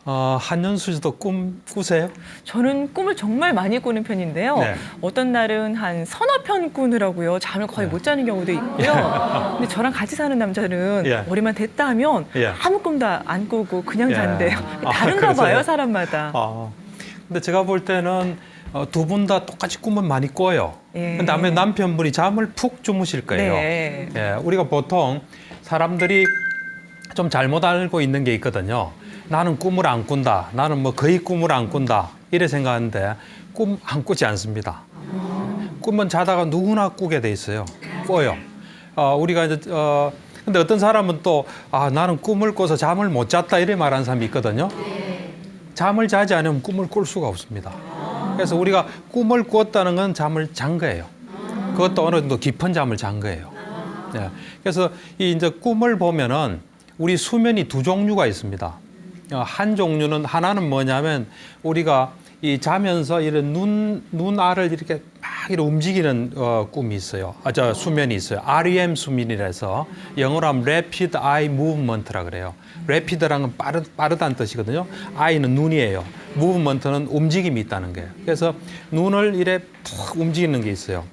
한윤수 씨도 꿈 꾸세요? 저는 꿈을 정말 많이 꾸는 편인데요. 네. 어떤 날은 한 서너 편 꾸느라고요. 잠을 거의 못 자는 경우도 있고요. 근데 저랑 같이 사는 남자는 예. 머리만 댔다 하면 예. 아무 꿈도 안 꾸고 그냥 예. 잔대요. 아, 다른가 그러세요? 봐요, 사람마다. 근데 제가 볼 때는 두 분 다 똑같이 꿈을 많이 꿔요. 예. 근데 아마 남편분이 잠을 푹 주무실 거예요. 네. 예, 우리가 보통 사람들이 좀 잘못 알고 있는 게 있거든요. 나는 꿈을 안 꾼다. 나는 뭐 거의 꿈을 안 꾼다. 이래 생각하는데 꿈 안 꾸지 않습니다. 꿈은 자다가 누구나 꾸게 돼 있어요. 꿔요. 우리가 이제 근데 어떤 사람은 또 나는 꿈을 꿔서 잠을 못 잤다 이래 말하는 사람이 있거든요. 잠을 자지 않으면 꿈을 꿀 수가 없습니다. 그래서 우리가 꿈을 꿨다는 건 잠을 잔 거예요. 그것도 어느 정도 깊은 잠을 잔 거예요. 네. 그래서 이 이제 꿈을 보면은 우리 수면이 두 종류가 있습니다. 한 종류는 하나는 뭐냐면 우리가 이 자면서 이런 눈알을 이렇게 막 이렇게 움직이는 꿈이 있어요. 수면이 있어요. REM 수면이라서 영어로 하면 Rapid Eye Movement라 그래요. Rapid라는 건 빠르다는 뜻이거든요. Eye는 눈이에요. Movement는 움직임이 있다는 거예요. 그래서 눈을 이래 푹 움직이는 게 있어요.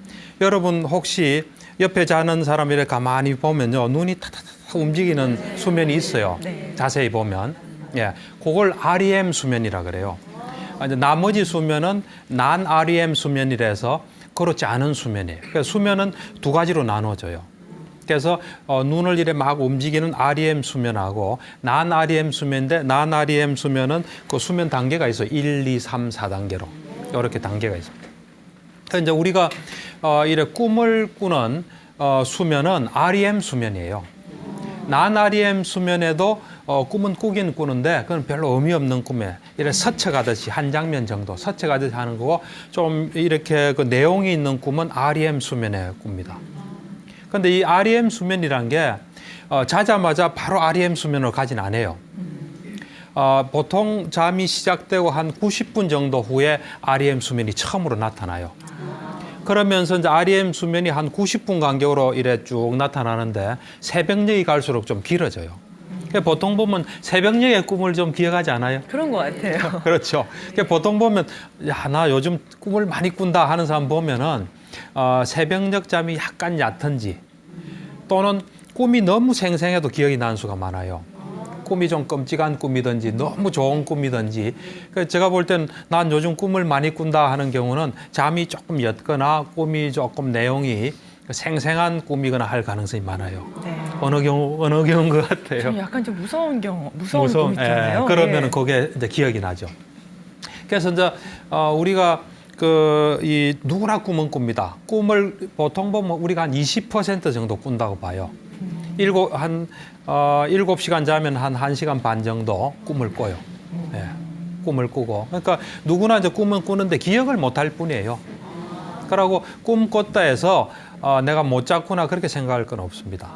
여러분 혹시 옆에 자는 사람 이렇게 가만히 보면요, 눈이 타타타 움직이는 수면이 있어요. 네. 자세히 보면, 예, 그걸 REM 수면이라 그래요. 이제 나머지 수면은 난 REM 수면이라서 그렇지 않은 수면이에요. 그래서 수면은 두 가지로 나눠져요. 그래서 눈을 이래 막 움직이는 REM 수면하고 난 REM 수면인데 난 REM 수면은 그 수면 단계가 있어요. 1, 2, 3, 4단계로 이렇게 단계가 있습니다. 그래서 이제 우리가 이래 꿈을 꾸는 수면은 REM 수면이에요. 난 REM 수면에도 꿈은 꾸긴 꾸는데 그건 별로 의미 없는 꿈에 이렇게 스쳐가듯이 한 장면 정도 스쳐가듯이 하는 거고 좀 이렇게 그 내용이 있는 꿈은 REM 수면에 꿉니다. 그런데 이 REM 수면이란 게 자자마자 바로 REM 수면으로 가진 않아요. 보통 잠이 시작되고 한 90분 정도 후에 REM 수면이 처음으로 나타나요. 그러면서 이제 REM 수면이 한 90분 간격으로 이래 쭉 나타나는데 새벽녘이 갈수록 좀 길어져요. 보통 보면 새벽녘의 꿈을 좀 기억하지 않아요? 그런 것 같아요. 그렇죠. 보통 보면 나 요즘 꿈을 많이 꾼다 하는 사람 보면은 새벽녘 잠이 약간 얕은지 또는 꿈이 너무 생생해도 기억이 나는 수가 많아요. 꿈이 좀 끔찍한 꿈이든지 너무 좋은 꿈이든지 제가 볼 때는 난 요즘 꿈을 많이 꾼다 하는 경우는 잠이 조금 옅거나 꿈이 조금 내용이 생생한 꿈이거나 할 가능성이 많아요. 네. 어느 경우인 것 같아요. 좀 약간 좀 무서운 꿈 있잖아요. 그러면은 그게 이제 기억이 나죠. 그래서 이제 우리가 누구나 꿈은 꿉니다. 꿈을 보통 보면 우리가 한 20% 정도 꾼다고 봐요. 7시간 자면 한 1시간 반 정도 꿈을 꿔요. 예, 꿈을 꾸고. 그러니까 누구나 이제 꿈은 꾸는데 기억을 못 할 뿐이에요. 그러고 꿈 꿨다 해서 내가 못 잤구나 그렇게 생각할 건 없습니다.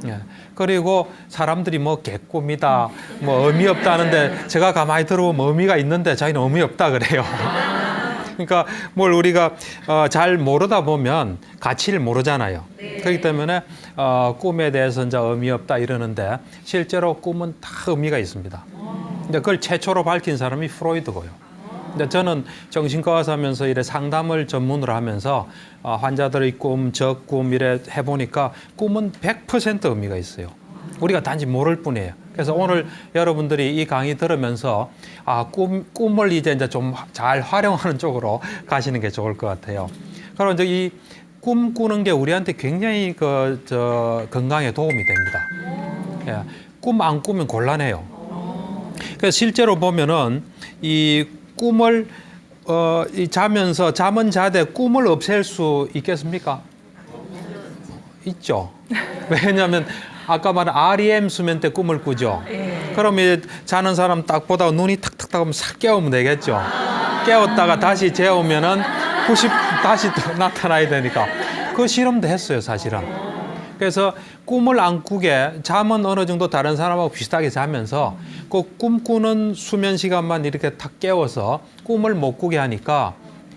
예. 그리고 사람들이 뭐 개꿈이다, 뭐 의미 없다는데 제가 가만히 들어보면 의미가 있는데 자기는 의미 없다 그래요. 그러니까 뭘 우리가 잘 모르다 보면 가치를 모르잖아요. 그렇기 때문에 꿈에 대해서 이제 의미 없다 이러는데 실제로 꿈은 다 의미가 있습니다. 근데 그걸 최초로 밝힌 사람이 프로이드고요. 근데 저는 정신과 의사 하면서 이래 상담을 전문으로 하면서 환자들의 꿈, 적꿈 이래 해보니까 꿈은 100% 의미가 있어요. 우리가 단지 모를 뿐이에요. 그래서 오늘 여러분들이 이 강의 들으면서 꿈을 이제 좀 잘 활용하는 쪽으로 가시는 게 좋을 것 같아요. 그리고 이제 이 꿈 꾸는 게 우리한테 굉장히 건강에 도움이 됩니다. 예, 꿈 안 꾸면 곤란해요. 그래서 실제로 보면은 이 꿈을 자면서 잠은 자되 꿈을 없앨 수 있겠습니까? 있죠. 왜냐하면 아까 말한 REM 수면 때 꿈을 꾸죠. 그러면 자는 사람 딱 보다가 눈이 탁탁탁 하면 싹 깨우면 되겠죠. 깨웠다가 다시 재우면은 다시 또 나타나야 되니까. 그 실험도 했어요, 사실은. 그래서 꿈을 안 꾸게 잠은 어느 정도 다른 사람하고 비슷하게 자면서 그 꿈꾸는 수면 시간만 이렇게 탁 깨워서 꿈을 못 꾸게 하니까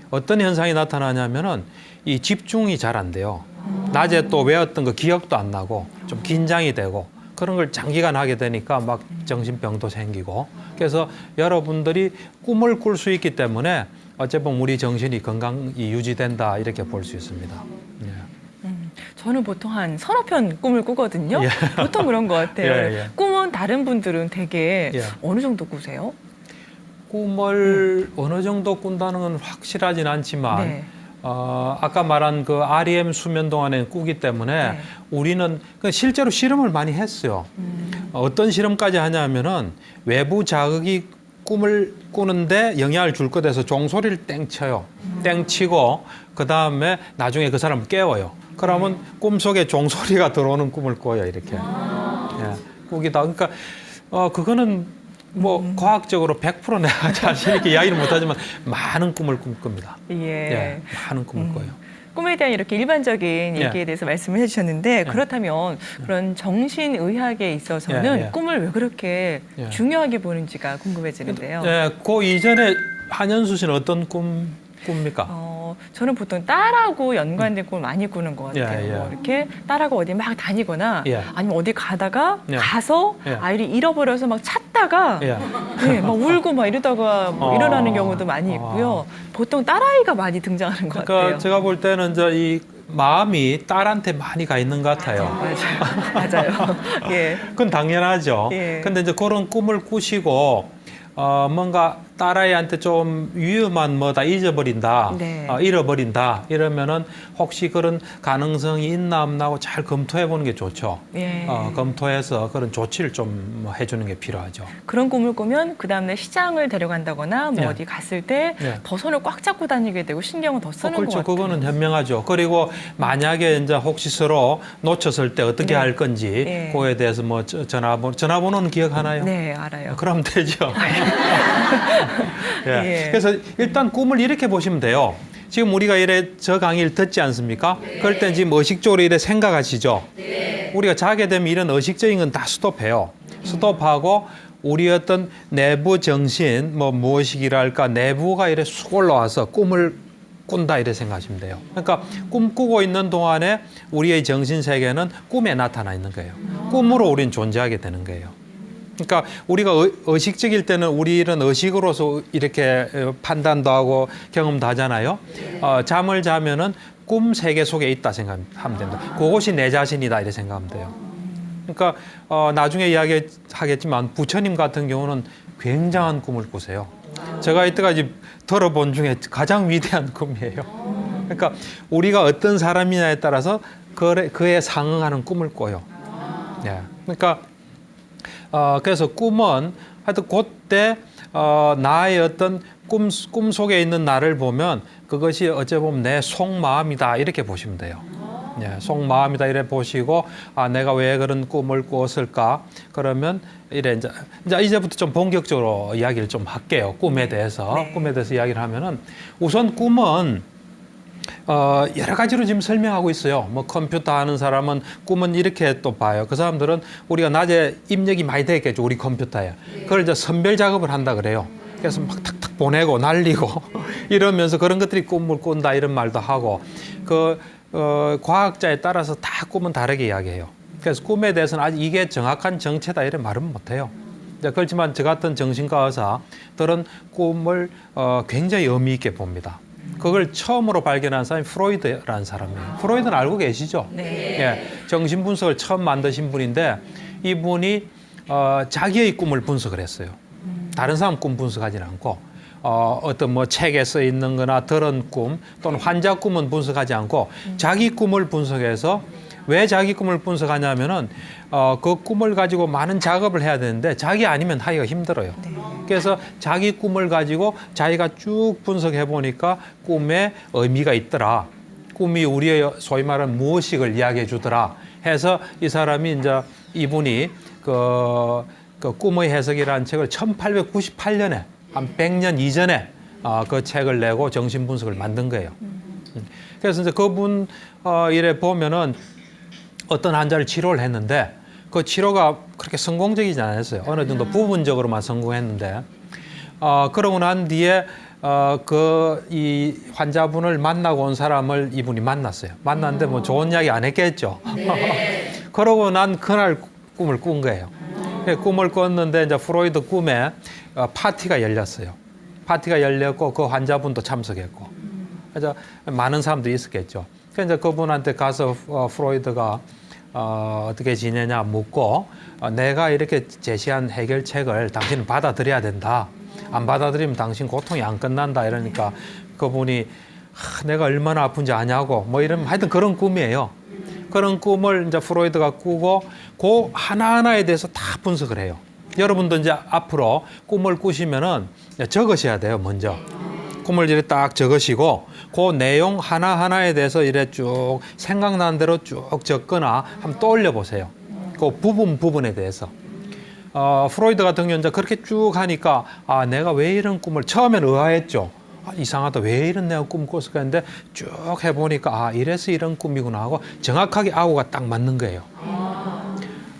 어떤 현상이 나타나냐면은 이 집중이 잘 안 돼요. 낮에 또 외웠던 거 기억도 안 나고 좀 긴장이 되고 그런 걸 장기간 하게 되니까 막 정신병도 생기고 그래서 여러분들이 꿈을 꿀 수 있기 때문에 어쨌든 우리 정신이 건강이 유지된다 이렇게 볼 수 있습니다. 예. 저는 보통 한 서너 편 꿈을 꾸거든요. 예. 보통 그런 것 같아요. 예. 꿈은 다른 분들은 되게 예. 어느 정도 꾸세요? 꿈을 어느 정도 꾼다는 건 확실하진 않지만 네. 아까 말한 그 REM 수면 동안에 꾸기 때문에 네. 우리는 실제로 실험을 많이 했어요. 어떤 실험까지 하냐면은 외부 자극이 꿈을 꾸는데 영향을 줄 것 같아서 종소리를 땡 쳐요. 땡 치고 그 다음에 나중에 그 사람을 깨워요. 그러면 꿈속에 종소리가 들어오는 꿈을 꿔요. 이렇게 예, 꾸기도 하고. 그러니까 그거는 뭐 과학적으로 100% 내가 자신 있게 이야기를 못하지만 많은 꿈을 꿉니다. 예. 많은 꿈을 꿔요. 꿈에 대한 이렇게 일반적인 예. 얘기에 대해서 말씀을 해주셨는데 그렇다면 그런 정신의학에 있어서는 예. 꿈을 왜 그렇게 예. 중요하게 보는지가 궁금해지는데요. 네, 그 이전에 한현수 씨는 어떤 꿈 꿉니까? 저는 보통 딸하고 연관된 꿈을 많이 꾸는 것 같아요. 예, 예. 뭐 이렇게 딸하고 어디 막 다니거나 예. 아니면 어디 가다가 예. 가서 예. 아이를 잃어버려서 막 찾다가 예. 네, 막 울고 막 이러다가 뭐 일어나는 경우도 많이 있고요. 보통 딸아이가 많이 등장하는 것 그러니까 같아요. 제가 볼 때는 이제 이 마음이 딸한테 많이 가 있는 것 같아요. 맞아요. 맞아요. 예. 그건 당연하죠. 예. 근데 이제 그런 꿈을 꾸시고 뭔가 딸아이한테 좀 위험한 뭐다 잊어버린다, 네. 잃어버린다 이러면은 혹시 그런 가능성이 있나 없나 하고 잘 검토해 보는 게 좋죠. 예. 검토해서 그런 조치를 좀 해주는 게 필요하죠. 그런 꿈을 꾸면 그 다음날 시장을 데려간다거나 뭐 예. 어디 갔을 때 예. 더 손을 꽉 잡고 다니게 되고 신경을 더 쓰는 그렇죠. 것 같아요. 그거는 현명하죠. 그리고 만약에 이제 혹시 서로 놓쳤을 때 어떻게 네. 할 건지 예. 그거에 대해서 뭐 전화번호는 기억하나요? 네, 알아요. 그럼 되죠. 예. 예. 그래서 일단 꿈을 이렇게 보시면 돼요. 지금 우리가 이래 저 강의를 듣지 않습니까? 그럴 땐 지금 의식적으로 이래 생각하시죠? 우리가 자게 되면 이런 의식적인 건 다 스톱해요. 스톱하고 우리 어떤 내부 정신, 뭐 무의식이랄까 내부가 이래 쑥 올라와서 꿈을 꾼다 이래 생각하시면 돼요. 그러니까 꿈꾸고 있는 동안에 우리의 정신 세계는 꿈에 나타나 있는 거예요. 꿈으로 우리는 존재하게 되는 거예요. 그러니까 우리가 의식적일 때는 우리는 의식으로서 이렇게 판단도 하고 경험도 하잖아요. 잠을 자면은 꿈 세계 속에 있다 생각하면 된다. 그것이 내 자신이다 이렇게 생각하면 돼요. 그러니까 나중에 이야기하겠지만 부처님 같은 경우는 굉장한 꿈을 꾸세요. 제가 이때까지 들어본 중에 가장 위대한 꿈이에요. 그러니까 우리가 어떤 사람이냐에 따라서 그에 상응하는 꿈을 꿔요. 예. 그러니까 그래서 꿈은 하여튼 그때 나의 어떤 꿈 속에 있는 나를 보면 그것이 어찌 보면 내 속마음이다 이렇게 보시면 돼요. 예, 속마음이다 이래 보시고 내가 왜 그런 꿈을 꿨을까? 그러면 이제부터 좀 본격적으로 이야기를 좀 할게요. 꿈에 대해서 네. 꿈에 대해서 이야기를 하면은 우선 꿈은 여러 가지로 지금 설명하고 있어요. 뭐 컴퓨터 하는 사람은 꿈은 이렇게 또 봐요. 그 사람들은 우리가 낮에 입력이 많이 되겠죠. 우리 컴퓨터에. 그걸 이제 선별 작업을 한다 그래요. 그래서 막 탁탁 보내고 날리고 이러면서 그런 것들이 꿈을 꾼다 이런 말도 하고 과학자에 따라서 다 꿈은 다르게 이야기해요. 그래서 꿈에 대해서는 아직 이게 정확한 정체다 이런 말은 못해요. 그렇지만 저 같은 정신과 의사들은 꿈을 굉장히 의미 있게 봅니다. 그걸 처음으로 발견한 사람이 프로이드라는 사람이에요. 프로이드는 알고 계시죠? 네. 예, 정신분석을 처음 만드신 분인데 이분이 자기의 꿈을 분석을 했어요. 다른 사람 꿈 분석하지는 않고 어떤 뭐 책에 써 있는 거나 들은 꿈 또는 환자 꿈은 분석하지 않고 자기 꿈을 분석해서 왜 자기 꿈을 분석하냐면은 그 꿈을 가지고 많은 작업을 해야 되는데 자기 아니면 하기가 힘들어요. 그래서 자기 꿈을 가지고 자기가 쭉 분석해 보니까 꿈에 의미가 있더라. 꿈이 우리의 소위 말하는 무의식을 이야기해 주더라. 해서 이 사람이 이분이 그 꿈의 해석이라는 책을 1898년에 한 100년 이전에 그 책을 내고 정신 분석을 만든 거예요. 그래서 이제 그분 일에 보면은 어떤 환자를 치료를 했는데 그 치료가 그렇게 성공적이지 않았어요. 어느 정도 부분적으로만 성공했는데 그러고 난 뒤에 이 환자분을 만나고 온 사람을 이분이 만났어요. 만났는데 뭐 좋은 이야기 안 했겠죠. 그러고 난 그날 꿈을 꾼 거예요. 꿈을 꿨는데 이제 프로이드 꿈에 파티가 열렸어요. 파티가 열렸고 그 환자분도 참석했고, 그래서 많은 사람들이 있었겠죠. 그래서 이제 그분한테 가서 프로이드가 어떻게 지내냐 묻고 내가 이렇게 제시한 해결책을 당신은 받아들여야 된다. 안 받아들이면 당신 고통이 안 끝난다. 이러니까 그분이 내가 얼마나 아픈지 아냐고 뭐 이런 하여튼 그런 꿈이에요. 그런 꿈을 이제 프로이드가 꾸고 그 하나하나에 대해서 다 분석을 해요. 여러분도 이제 앞으로 꿈을 꾸시면은 적으셔야 돼요. 먼저 꿈을 이렇게 딱 적으시고 그 내용 하나하나에 대해서 이래 쭉 생각나는 대로 쭉 적거나 한번 떠올려 보세요. 그 부분에 대해서. 프로이드 같은 경우는 이제 그렇게 쭉 하니까 내가 왜 이런 꿈을 처음에는 의아했죠. 이상하다. 왜 이런 내가 꿈을 꿨을까 했는데 쭉 해보니까 이래서 이런 꿈이구나 하고 정확하게 아우가 딱 맞는 거예요.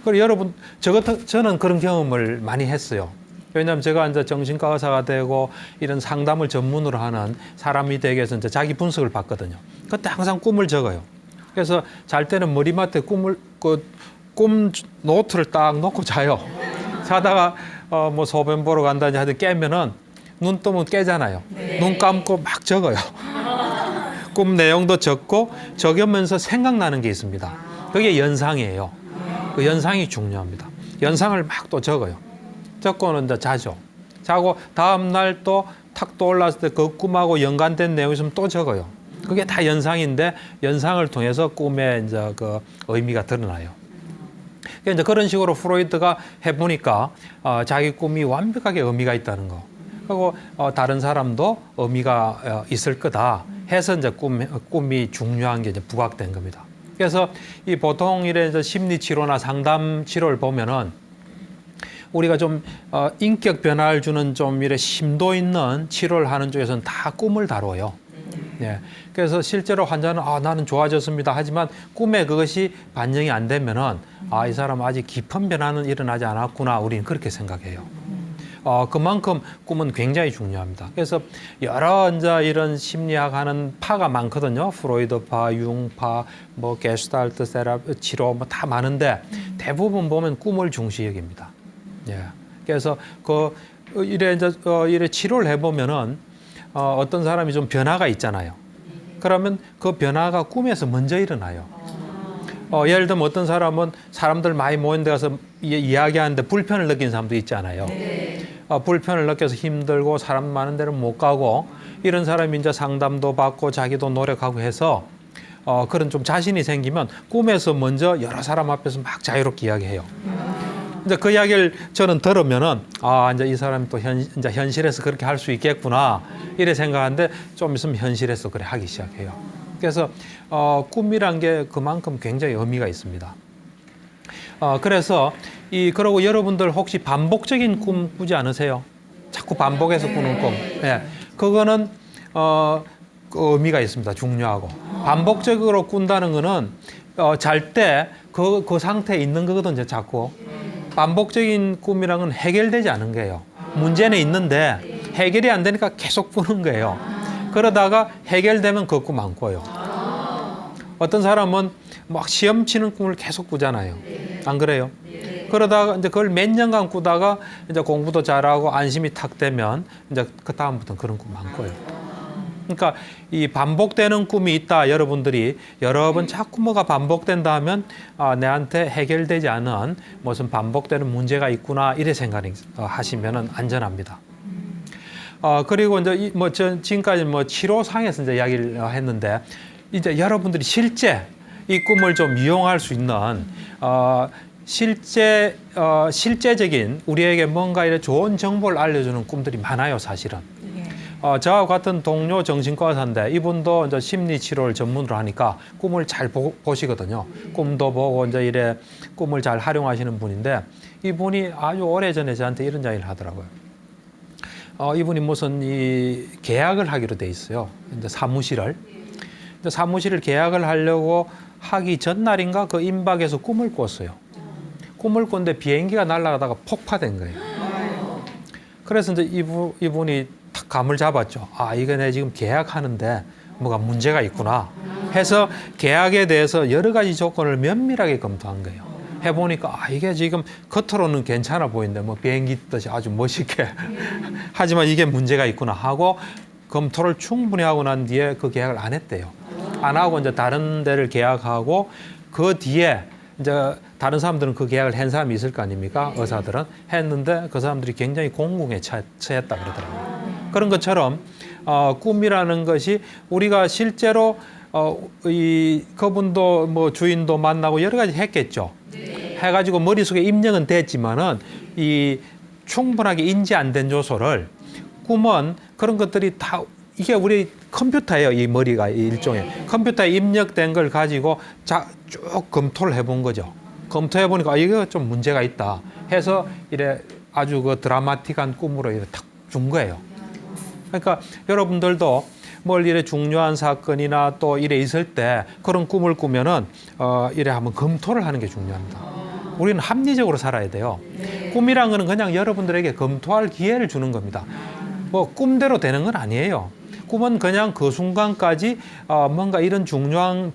그리고 여러분, 저는 그런 경험을 많이 했어요. 왜냐하면 제가 이제 정신과 의사가 되고 이런 상담을 전문으로 하는 사람이 되기 위해서 이제 자기 분석을 받거든요. 그때 항상 꿈을 적어요. 그래서 잘 때는 머리맡에 꿈 노트를 딱 놓고 자요. 자다가 뭐 소변 보러 간다든지 하여튼 깨면은 눈 뜨면 깨잖아요. 네. 눈 감고 막 적어요. 꿈 내용도 적고 적으면서 생각나는 게 있습니다. 그게 연상이에요. 그 연상이 중요합니다. 연상을 막 또 적어요. 적고는 이제 자죠. 자고 다음 날 또 탁 떠올랐을 때 그 꿈하고 연관된 내용이 있으면 또 적어요. 그게 다 연상인데 연상을 통해서 꿈의 이제 그 의미가 드러나요. 이제 그런 식으로 프로이드가 해보니까 자기 꿈이 완벽하게 의미가 있다는 거. 그리고 다른 사람도 의미가 있을 거다 해서 이제 꿈이 중요한 게 이제 부각된 겁니다. 그래서 이 보통 이래 이제 심리 치료나 상담 치료를 보면은 우리가 좀 인격 변화를 주는 좀 이래 심도 있는 치료를 하는 쪽에서는 다 꿈을 다뤄요. 예. 그래서 실제로 환자는 나는 좋아졌습니다. 하지만 꿈에 그것이 반영이 안 되면은 이 사람 아직 깊은 변화는 일어나지 않았구나. 우리는 그렇게 생각해요. 그만큼 꿈은 굉장히 중요합니다. 그래서 여러 이제 이런 심리학 하는 파가 많거든요. 프로이드파, 융파, 뭐 게슈탈트 세라피 치료 뭐 다 많은데 대부분 보면 꿈을 중시 여깁니다. 예. 그래서 이래 치료를 해보면은 어떤 사람이 좀 변화가 있잖아요. 그러면 그 변화가 꿈에서 먼저 일어나요. 예를 들면 어떤 사람은 사람들 많이 모인 데 가서 이야기하는데 불편을 느낀 사람도 있잖아요. 불편을 느껴서 힘들고 사람 많은 데는 못 가고 이런 사람이 이제 상담도 받고 자기도 노력하고 해서 그런 좀 자신이 생기면 꿈에서 먼저 여러 사람 앞에서 막 자유롭게 이야기해요. 이제 그 이야기를 저는 들으면은 이제 이 사람이 또 이제 현실에서 그렇게 할 수 있겠구나 이래 생각하는데 좀 있으면 현실에서 그래 하기 시작해요. 그래서 꿈이란 게 그만큼 굉장히 의미가 있습니다. 그래서 그러고 여러분들 혹시 반복적인 꿈 꾸지 않으세요? 자꾸 반복해서 꾸는 꿈. 예. 그거는 그 의미가 있습니다. 중요하고. 반복적으로 꾼다는 거는 잘 때 그 상태에 있는 거거든요. 이제 자꾸. 반복적인 꿈이란 건 해결되지 않은 거예요. 문제는 있는데 해결이 안 되니까 계속 꾸는 거예요. 그러다가 해결되면 그 꿈 안 꿔요. 어떤 사람은 막 시험 치는 꿈을 계속 꾸잖아요. 안 그래요? 그러다가 이제 그걸 몇 년간 꾸다가 이제 공부도 잘하고 안심이 탁 되면 이제 그 다음부터는 그런 꿈 안 꿔요. 그러니까 이 반복되는 꿈이 있다. 여러분들이 여러 번 자꾸 뭐가 반복된다 하면 내한테 해결되지 않은 무슨 반복되는 문제가 있구나 이래 생각하시면은 안전합니다. 그리고 이제 지금까지 치료상에서 이제 이야기를 했는데 이제 여러분들이 실제 이 꿈을 좀 이용할 수 있는 실제적인 우리에게 뭔가 이런 좋은 정보를 알려주는 꿈들이 많아요, 사실은. 저와 같은 동료 정신과 의사인데 이분도 이제 심리 치료를 전문으로 하니까 꿈을 잘 보시거든요. 꿈도 보고 이제 이래 꿈을 잘 활용하시는 분인데 이분이 아주 오래전에 저한테 이런 이야기를 하더라고요. 이분이 무슨 계약을 하기로 돼 있어요. 이제 사무실을 계약을 하려고 하기 전날인가 그 임박에서 꿈을 꿨어요. 꿈을 꿨는데 비행기가 날아가다가 폭파된 거예요. 그래서 이제 이분이 탁 감을 잡았죠. 이거 내 지금 계약하는데 뭐가 문제가 있구나 해서 계약에 대해서 여러 가지 조건을 면밀하게 검토한 거예요. 해보니까 이게 지금 겉으로는 괜찮아 보이는데 뭐 비행기 뜻이 아주 멋있게 하지만 이게 문제가 있구나 하고 검토를 충분히 하고 난 뒤에 그 계약을 안 했대요. 안 하고 이제 다른 데를 계약하고 그 뒤에 이제 다른 사람들은 그 계약을 한 사람이 있을 거 아닙니까? 의사들은 했는데 그 사람들이 굉장히 공공에 처했다 그러더라고요. 그런 것처럼 꿈이라는 것이 우리가 실제로 그분도 뭐 주인도 만나고 여러 가지 했겠죠. 해가지고 머릿속에 입력은 됐지만은 이 충분하게 인지 안 된 요소를 꿈은 그런 것들이 다 이게 우리 컴퓨터예요. 이 머리가 일종의 컴퓨터에 입력된 걸 가지고 쭉 검토를 해본 거죠. 검토해 보니까 이거 좀 문제가 있다 해서 이래 아주 그 드라마틱한 꿈으로 이래 탁 준 거예요. 그러니까 여러분들도 뭘 이래 중요한 사건이나 또 이래 있을 때 그런 꿈을 꾸면은 이래 한번 검토를 하는 게 중요합니다. 우리는 합리적으로 살아야 돼요. 꿈이란 거는 그냥 여러분들에게 검토할 기회를 주는 겁니다. 뭐 꿈대로 되는 건 아니에요. 꿈은 그냥 그 순간까지 뭔가 이런 중요한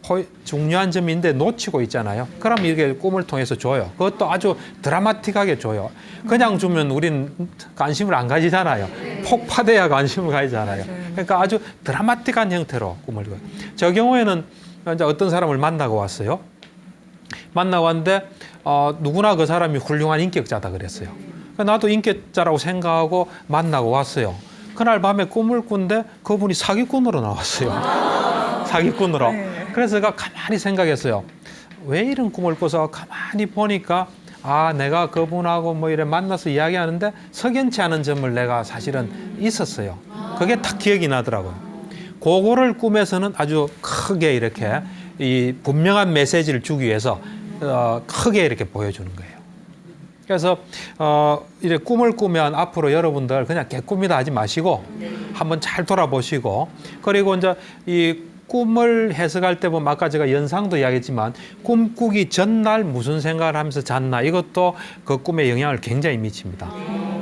점인데 놓치고 있잖아요. 그럼 이렇게 꿈을 통해서 줘요. 그것도 아주 드라마틱하게 줘요. 그냥 주면 우린 관심을 안 가지잖아요. 폭파돼야 관심을 가지잖아요. 그러니까 아주 드라마틱한 형태로 꿈을 줘요. 저 경우에는 이제 어떤 사람을 만나고 왔어요. 만나고 왔는데 누구나 그 사람이 훌륭한 인격자다 그랬어요. 나도 인격자라고 생각하고 만나고 왔어요. 그날 밤에 꿈을 꾼데 그분이 사기꾼으로 나왔어요. 사기꾼으로. 그래서 제가 가만히 생각했어요. 왜 이런 꿈을 꿔서 가만히 보니까 내가 그분하고 뭐 이래 만나서 이야기하는데 석연치 않은 점을 내가 사실은 있었어요. 그게 딱 기억이 나더라고요. 그거를 꿈에서는 아주 크게 이렇게 이 분명한 메시지를 주기 위해서 크게 이렇게 보여주는 거예요. 그래서 이제 꿈을 꾸면 앞으로 여러분들 그냥 개꿈이다 하지 마시고 한번 잘 돌아보시고 그리고 이제 이 꿈을 해석할 때 보면 아까 제가 연상도 이야기했지만 꿈꾸기 전날 무슨 생각을 하면서 잤나 이것도 그 꿈에 영향을 굉장히 미칩니다.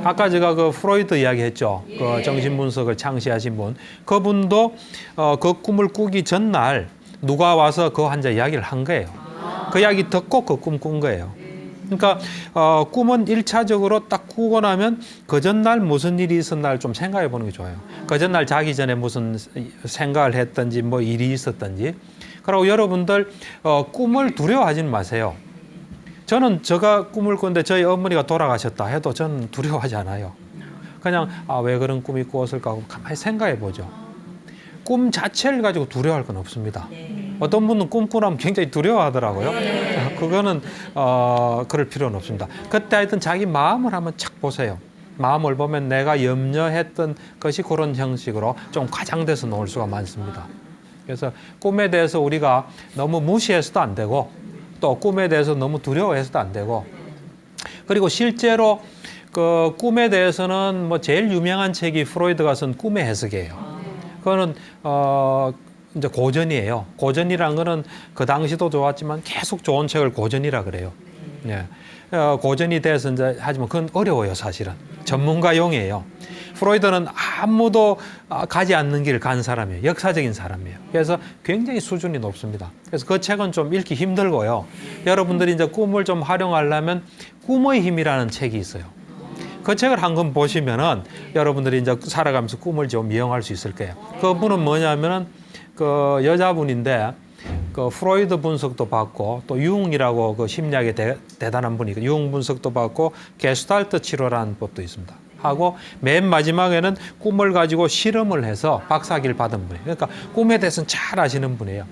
아까 제가 그 프로이드 이야기했죠. 그 정신분석을 창시하신 분. 그분도 그 꿈을 꾸기 전날 누가 와서 그 환자 이야기를 한 거예요. 그 이야기 듣고 그 꿈 꾼 거예요. 그러니까 꿈은 1차적으로 딱 꾸고 나면 그 전날 무슨 일이 있었나를 좀 생각해 보는 게 좋아요. 그 전날 자기 전에 무슨 생각을 했든지 뭐 일이 있었든지. 그리고 여러분들 꿈을 두려워하지는 마세요. 저는 제가 꿈을 꿨는데 저희 어머니가 돌아가셨다 해도 저는 두려워하지 않아요. 그냥 왜 그런 꿈이 꾸었을까 하고 가만히 생각해 보죠. 꿈 자체를 가지고 두려워할 건 없습니다. 어떤 분은 꿈꾸면 굉장히 두려워하더라고요. 그거는 그럴 필요는 없습니다. 그때 하여튼 자기 마음을 한번 착 보세요. 마음을 보면 내가 염려했던 것이 그런 형식으로 좀 과장돼서 나올 수가 많습니다. 그래서 꿈에 대해서 우리가 너무 무시해서도 안 되고 또 꿈에 대해서 너무 두려워해서도 안 되고 그리고 실제로 그 꿈에 대해서는 뭐 제일 유명한 책이 프로이드가 쓴 꿈의 해석이에요. 그거는 이제 고전이에요. 고전이란 거는 그 당시도 좋았지만 계속 좋은 책을 고전이라 그래요. 예. 고전이 돼서 이제 하지만 그건 어려워요, 사실은. 전문가용이에요. 프로이드는 아무도 가지 않는 길을 간 사람이에요. 역사적인 사람이에요. 그래서 굉장히 수준이 높습니다. 그래서 그 책은 좀 읽기 힘들고요. 여러분들이 이제 꿈을 좀 활용하려면 꿈의 힘이라는 책이 있어요. 그 책을 한 권 보시면은 여러분들이 이제 살아가면서 꿈을 좀 이용할 수 있을 거예요. 그분은 뭐냐면은 그 여자분인데 그 프로이드 분석도 받고 또 융이라고 그 심리학의 대단한 분이고 융 분석도 받고 게슈탈트 치료라는 법도 있습니다. 하고 맨 마지막에는 꿈을 가지고 실험을 해서 박사학위를 받은 분이에요. 그러니까 꿈에 대해서는 잘 아시는 분이에요.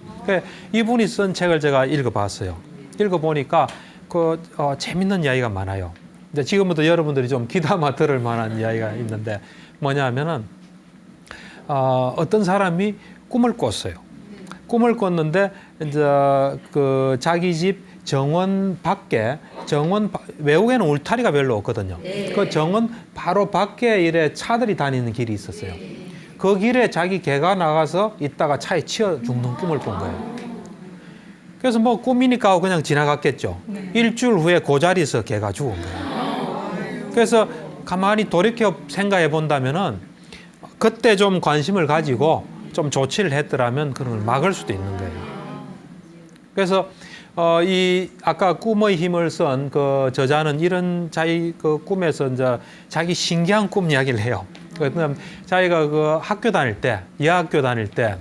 이분이 쓴 책을 제가 읽어봤어요. 읽어보니까 그 재밌는 이야기가 많아요. 근데 지금부터 여러분들이 좀 귀담아 들을 만한 이야기가 있는데 뭐냐면은 어떤 사람이 꿈을 꿨어요. 꿈을 꿨는데 이제 그 자기 집 정원 밖에 외국에는 울타리가 별로 없거든요. 그 정원 바로 밖에 이래 차들이 다니는 길이 있었어요. 그 길에 자기 개가 나가서 있다가 차에 치여 죽는 꿈을 꾼 거예요. 그래서 뭐 꿈이니까 하고 그냥 지나갔겠죠. 일주일 후에 그 자리에서 개가 죽은 거예요. 그래서 가만히 돌이켜 생각해 본다면은 그때 좀 관심을 가지고 좀 조치를 했더라면 그걸 막을 수도 있는 거예요. 그래서 이 아까 꿈의 힘을 쓴 그 저자는 이런 자기 그 꿈에서 이제 자기 신기한 꿈 이야기를 해요. 그다음 자기가 그 학교 다닐 때, 여학교 다닐 때,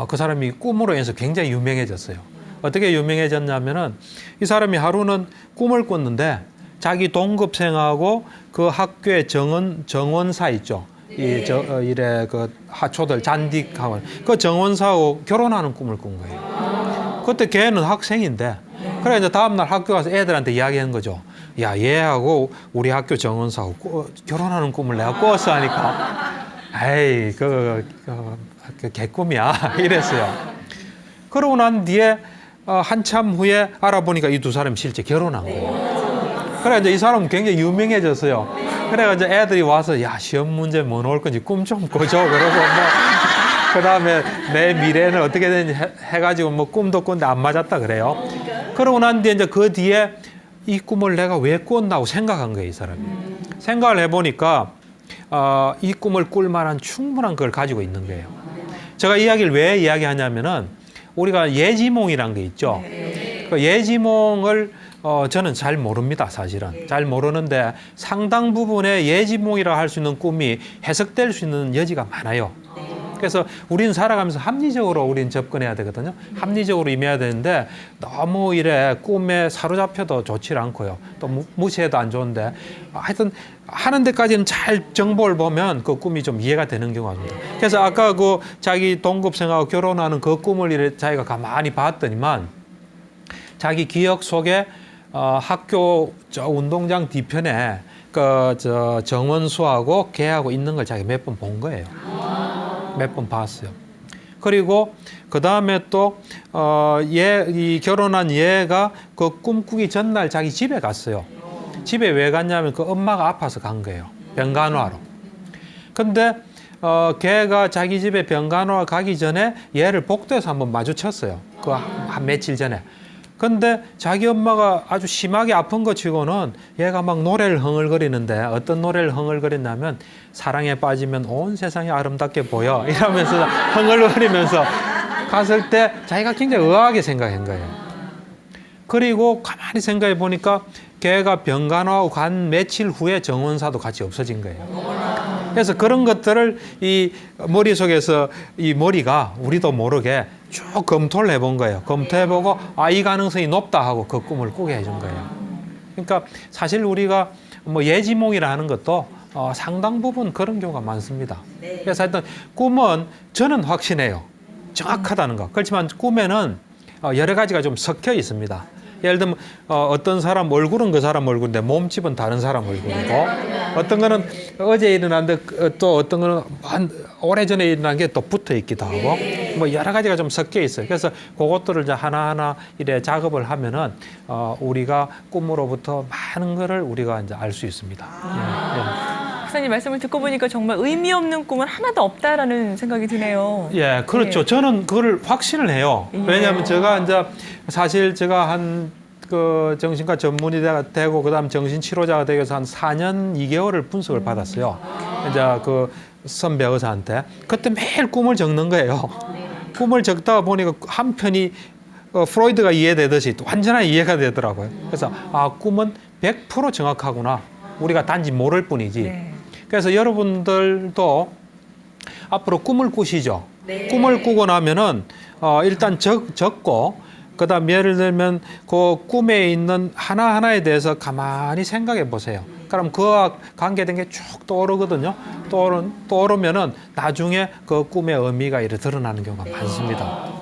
그 사람이 꿈으로 인해서 굉장히 유명해졌어요. 어떻게 유명해졌냐면은 이 사람이 하루는 꿈을 꿨는데 자기 동급생하고 그 학교의 정원사 있죠. 이래 그 하초들 잔디학원 그 정원사하고 결혼하는 꿈을 꾼 거예요. 그때 걔는 학생인데 그래 이제 다음날 학교 가서 애들한테 이야기한 거죠. 야, 얘하고 우리 학교 정원사하고 결혼하는 꿈을 내가 꿨어 하니까 에이 그 개꿈이야 이랬어요. 그러고 난 뒤에 한참 후에 알아보니까 이 두 사람이 실제 결혼한 거예요. 그래 이제 이 사람은 굉장히 유명해졌어요. 그래 이제 애들이 와서 야, 시험 문제 뭐 나올 건지 꿈 좀 꿔줘 그러고 뭐 그다음에 내 미래는 어떻게 되는지 해가지고 뭐 꿈도 꿨는데 안 맞았다 그래요. 그러고 난 뒤에 이제 그 뒤에 이 꿈을 내가 왜 꿨나고 생각한 거예요, 이 사람이. 생각을 해보니까 이 꿈을 꿀 만한 충분한 걸 가지고 있는 거예요. 제가 이야기를 왜 이야기하냐면은 우리가 예지몽이란 게 있죠. 그 예지몽을 저는 잘 모릅니다, 사실은. 잘 모르는데 상당 부분의 예지몽이라 할 수 있는 꿈이 해석될 수 있는 여지가 많아요. 그래서 우리는 살아가면서 합리적으로 우리는 접근해야 되거든요. 합리적으로 임해야 되는데 너무 이래 꿈에 사로잡혀도 좋지 않고요. 또 무시해도 안 좋은데 하여튼 하는 데까지는 잘 정보를 보면 그 꿈이 좀 이해가 되는 경우가 있습니다. 그래서 아까 그 자기 동급생하고 결혼하는 그 꿈을 이래 자기가 가만히 봤더니만 자기 기억 속에 학교 저 운동장 뒤편에 그 저 정원수하고 걔하고 있는 걸 자기가 몇 번 본 거예요. 몇 번 봤어요. 그리고 그 다음에 또 이 결혼한 얘가 그 꿈꾸기 전날 자기 집에 갔어요. 집에 왜 갔냐면 그 엄마가 아파서 간 거예요. 병간호하러. 근데 걔가 자기 집에 병간호하러 가기 전에 얘를 복도에서 한번 마주쳤어요. 그 한 며칠 전에. 근데 자기 엄마가 아주 심하게 아픈 것 치고는 얘가 막 노래를 흥얼거리는데 어떤 노래를 흥얼거렸냐면 사랑에 빠지면 온 세상이 아름답게 보여 이러면서 흥얼거리면서 갔을 때 자기가 굉장히 의아하게 생각한 거예요. 그리고 가만히 생각해 보니까 걔가 병간호하고 간 며칠 후에 정원사도 같이 없어진 거예요. 그래서 그런 것들을 이 머릿속에서 이 머리가 우리도 모르게 쭉 검토를 해본 거예요. 검토해보고 이 가능성이 높다 하고 그 꿈을 꾸게 해준 거예요. 그러니까 사실 우리가 뭐 예지몽이라 하는 것도 상당 부분 그런 경우가 많습니다. 그래서 하여튼 꿈은 저는 확신해요. 정확하다는 거. 그렇지만 꿈에는 여러 가지가 좀 섞여 있습니다. 예를 들면 어떤 사람 얼굴은 그 사람 얼굴인데 몸집은 다른 사람 얼굴이고 어떤 거는 어제 일어났는데 또 어떤 거는 오래전에 일어난 게 또 붙어 있기도 하고 뭐 여러 가지가 좀 섞여 있어요. 그래서 그것들을 이제 하나하나 이래 작업을 하면은 우리가 꿈으로부터 많은 거를 우리가 이제 알 수 있습니다. 박사님 말씀을 듣고 보니까 정말 의미 없는 꿈은 하나도 없다라는 생각이 드네요. 예, 그렇죠. 저는 그걸 확신을 해요. 왜냐하면 제가 이제 사실 제가 그 정신과 전문의 되고 그다음 정신치료자가 되기 위해서 한 4년 2개월을 분석을 받았어요. 이제 그 선배 의사한테. 그때 매일 꿈을 적는 거예요. 꿈을 적다가 보니까 한편이 프로이드가 이해되듯이 완전히 이해가 되더라고요. 그래서 꿈은 100% 정확하구나. 우리가 단지 모를 뿐이지. 네. 그래서 여러분들도 앞으로 꿈을 꾸시죠. 꿈을 꾸고 나면은 일단 적고 그다음 예를 들면 그 꿈에 있는 하나하나에 대해서 가만히 생각해 보세요. 그럼 그와 관계된 게 쭉 떠오르거든요. 떠오르면은 나중에 그 꿈의 의미가 이렇게 드러나는 경우가 많습니다.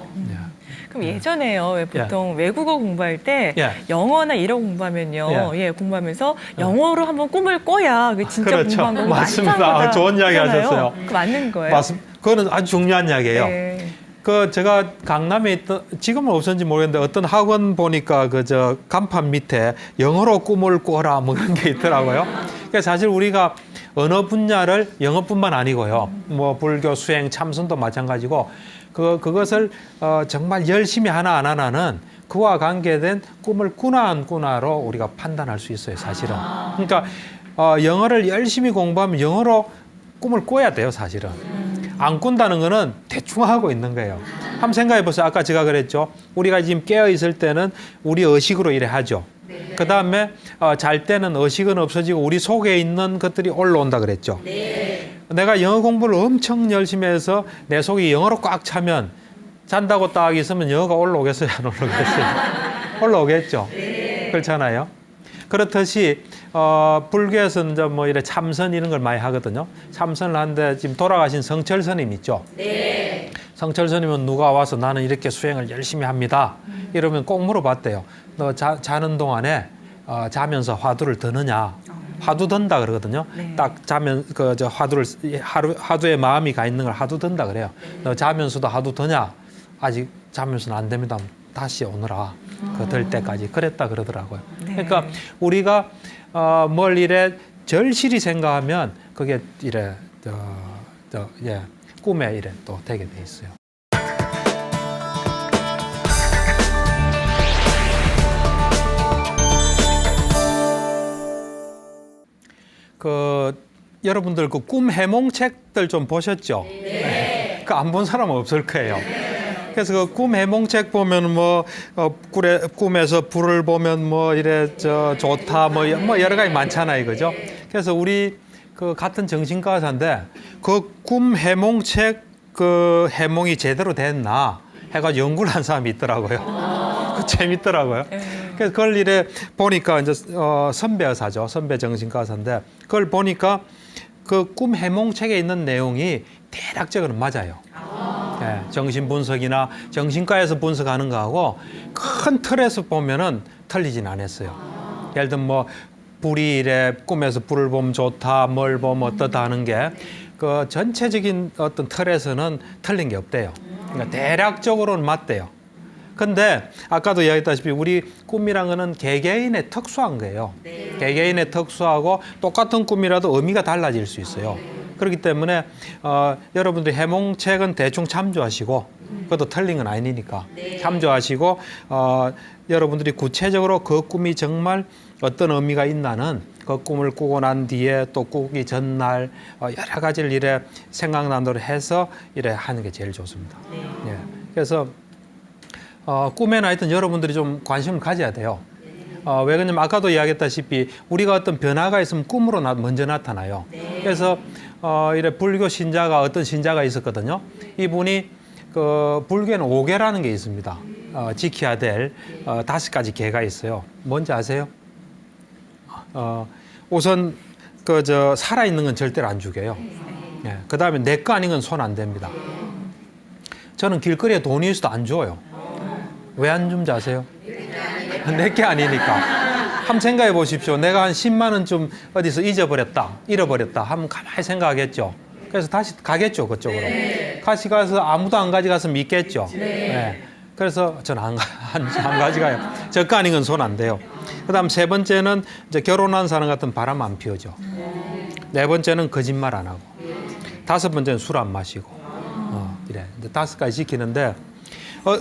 그럼 예전에요. 왜 보통 외국어 공부할 때 영어나 일어 공부하면요. 공부하면서 영어로 한번 꿈을 꿔야 그게 진짜 그렇죠. 공부한 거고 맞습니다. 좋은 이야기 하셨어요. 그 맞는 거예요? 맞습니다. 그거는 아주 중요한 이야기예요. 네. 그 제가 강남에 있던 지금은 없었는지 모르겠는데 어떤 학원 보니까 그 저 간판 밑에 영어로 꿈을 꿔라 뭐 그런 게 있더라고요. 그러니까 사실 우리가 언어 분야를 영어뿐만 아니고요. 뭐 불교, 수행, 참선도 마찬가지고 그것을 정말 열심히 하나하나는 그와 관계된 꿈을 꾸나 안 꾸나로 우리가 판단할 수 있어요, 사실은. 그러니까 영어를 열심히 공부하면 영어로 꿈을 꿔야 돼요, 사실은. 안 꾼다는 거는 대충 하고 있는 거예요. 한번 생각해 보세요. 아까 제가 그랬죠. 우리가 지금 깨어 있을 때는 우리 의식으로 이래 하죠. 그 다음에 잘 때는 의식은 없어지고 우리 속에 있는 것들이 올라온다 그랬죠. 내가 영어 공부를 엄청 열심히 해서 내 속이 영어로 꽉 차면 잔다고 딱 있으면 영어가 올라오겠어요? 안 올라오겠어요? 올라오겠죠. 그렇잖아요. 그렇듯이 불교에서는 이제 뭐 이래 참선 이런 걸 많이 하거든요. 참선을 하는데 지금 돌아가신 성철 스님 있죠. 성철 스님은 누가 와서 나는 이렇게 수행을 열심히 합니다. 이러면 꼭 물어봤대요. 너 자는 동안에 자면서 화두를 드느냐? 화두 든다 그러거든요. 딱 자면 화두를 화두에 마음이 가 있는 걸 화두 든다 그래요. 너 자면서도 화두 드냐? 아직 자면서는 안 됩니다. 다시 오너라. 그 될 때까지 그랬다 그러더라고요. 그러니까 우리가 뭘 이래 절실히 생각하면 그게 이래 꿈에 이래 또 되게 돼 있어요. 여러분들 그 꿈 해몽책들 좀 보셨죠? 네. 그 안 본 사람은 없을 거예요. 그래서 그 꿈 해몽책 보면 뭐 꿈에서 불을 보면 뭐 이래 좋다 뭐 여러 가지 많잖아요, 그죠? 그래서 우리 그 같은 정신과 의사인데 그 꿈 해몽책 그 해몽이 제대로 됐나 해가지고 연구를 한 사람이 있더라고요. 재밌더라고요. 그래서 그걸 이래 보니까 이제 선배 의사죠, 선배 정신과 의사인데 그걸 보니까 그 꿈 해몽책에 있는 내용이 대략적으로 맞아요. 예, 정신 분석이나 정신과에서 분석하는 거하고 큰 틀에서 보면은 틀리진 않았어요. 예를 들면 뭐 불이 이래 꿈에서 불을 보면 좋다, 뭘 보면 어떻다 하는 게 그 전체적인 어떤 틀에서는 틀린 게 없대요. 그러니까 대략적으로는 맞대요. 근데 아까도 이야기했다시피 우리 꿈이란 거는 개개인의 특수한 거예요. 개개인의 특수하고 똑같은 꿈이라도 의미가 달라질 수 있어요. 그렇기 때문에 여러분들이 해몽책은 대충 참조하시고 그것도 틀린 건 아니니까 참조하시고 여러분들이 구체적으로 그 꿈이 정말 어떤 의미가 있나는 그 꿈을 꾸고 난 뒤에 또 꾸기 전날 여러 가지를 이래 생각나는 대로 해서 이래 하는 게 제일 좋습니다. 예. 그래서 꿈에는 하여튼 여러분들이 좀 관심을 가져야 돼요. 왜 그러냐면 아까도 이야기했다시피 우리가 어떤 변화가 있으면 꿈으로 먼저 나타나요. 그래서 이래 불교 신자가 어떤 신자가 있었거든요. 이분이 그 불교에는 5계라는 게 있습니다. 지켜야 될 5가지 계가 있어요. 뭔지 아세요? 우선 살아 있는 건 절대로 안 죽여요. 예, 그다음에 내 거 아닌 건 손 안 댑니다. 저는 길거리에 돈이 있어도 안 줘요. 왜 안 줌지 아세요? 내 게 아니니까. 한번 생각해 보십시오. 내가 한 10만 원 좀 어디서 잃어버렸다 하면 가만히 생각하겠죠. 그래서 다시 가겠죠, 그쪽으로. 다시 가서 아무도 안 가져가서 믿겠죠. 네. 그래서 저는 안 가져가요. 저 거 아닌 건 손 안 대요. 그 다음 3번째는 이제 결혼한 사람 같은 바람 안 피우죠. 4번째는 거짓말 안 하고. 5번째는 술 안 마시고. 이래. 이제 5가지 지키는데,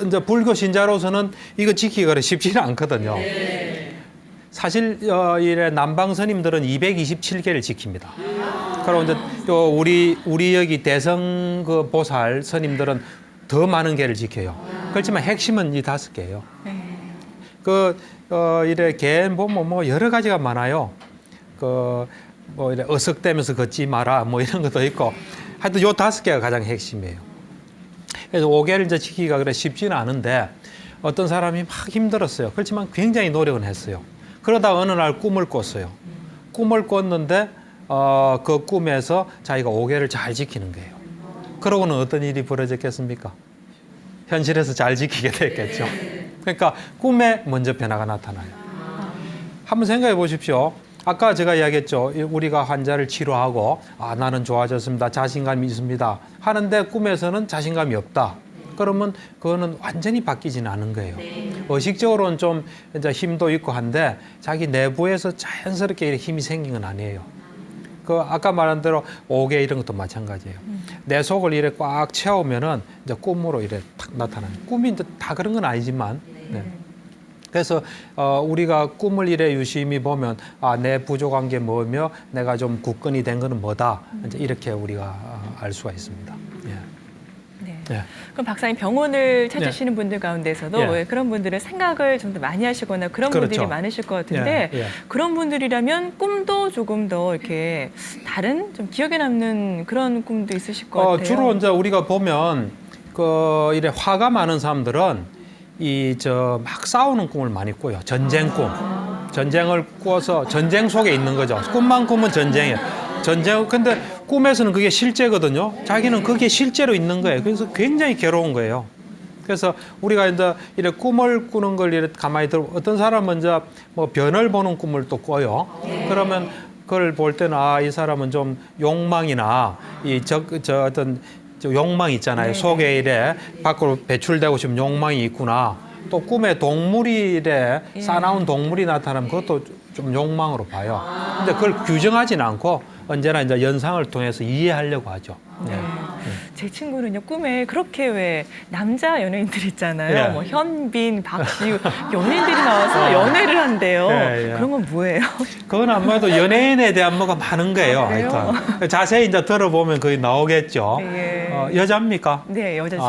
이제 불교 신자로서는 이거 지키기가 쉽지는 않거든요. 사실, 이래 남방 스님들은 227개를 지킵니다. 그리고 이제 또 우리 여기 대성 그 보살 스님들은 더 많은 개를 지켜요. 그렇지만 핵심은 이 5개예요. 이래 개 보면 뭐 여러 가지가 많아요. 뭐 이래 어석대면서 걷지 마라 뭐 이런 것도 있고 하여튼 요 5개가 가장 핵심이에요. 그래서 5개를 이제 지키기가 그래 쉽지는 않은데 어떤 사람이 막 힘들었어요. 그렇지만 굉장히 노력은 했어요. 그러다 어느 날 꿈을 꿨어요. 꿈을 꿨는데 그 꿈에서 자기가 5개를 잘 지키는 거예요. 그러고는 어떤 일이 벌어졌겠습니까? 현실에서 잘 지키게 됐겠죠. 그러니까 꿈에 먼저 변화가 나타나요. 한번 생각해 보십시오. 아까 제가 이야기했죠. 우리가 환자를 치료하고 나는 좋아졌습니다. 자신감이 있습니다. 하는데 꿈에서는 자신감이 없다. 그러면 그거는 완전히 바뀌지는 않은 거예요. 의식적으로는 좀 이제 힘도 있고 한데 자기 내부에서 자연스럽게 힘이 생긴 건 아니에요. 아까 말한 대로 5개 이런 것도 마찬가지예요. 내 속을 이래 꽉 채우면은 이제 꿈으로 이래 탁 나타나요. 꿈이 이제 다 그런 건 아니지만. 네. 그래서 우리가 꿈을 이래 유심히 보면 내 부족한 게 뭐며 내가 좀 굳건히 된 거는 뭐다. 이제 이렇게 우리가 알 수가 있습니다. 예. 네. 예. 그럼 박사님 병원을 찾으시는 분들 가운데서도 예. 왜 그런 분들은 생각을 좀 더 많이 하시거나 그런 그렇죠. 분들이 많으실 것 같은데 예. 예. 그런 분들이라면 꿈도 조금 더 이렇게 다른 좀 기억에 남는 그런 꿈도 있으실 것 같아요. 주로 이제 우리가 보면 이래 화가 많은 사람들은 막 싸우는 꿈을 많이 꿔요. 전쟁 꿈. 전쟁을 꾸어서 전쟁 속에 있는 거죠. 꿈만 꾸면 전쟁이에요. 근데 꿈에서는 그게 실제거든요. 자기는 그게 실제로 있는 거예요. 그래서 굉장히 괴로운 거예요. 그래서 우리가 이제 이래 꿈을 꾸는 걸 이렇게 가만히 들어 어떤 사람은 이제 뭐 변을 보는 꿈을 또 꿔요. 그러면 그걸 볼 때는 이 사람은 좀 욕망이나 어떤 욕망 있잖아요. 속에 이래 밖으로 배출되고 싶은 욕망이 있구나. 또 꿈에 동물이 이래 싸나운 동물이 나타나면 그것도 좀 욕망으로 봐요. 근데 그걸 규정하진 않고 언제나 이제 연상을 통해서 이해하려고 하죠. 네. 제 친구는요 꿈에 그렇게 왜 남자 연예인들 있잖아요. 예. 뭐 현빈, 박지우 연예인들이 나와서 연애를 한대요. 예. 그런 건 뭐예요? 그건 아무래도 연예인에 대한 뭐가 많은 거예요. 그래요? 하여튼 자세히 이제 들어보면 거기 나오겠죠. 예. 여자입니까? 네, 여자친구.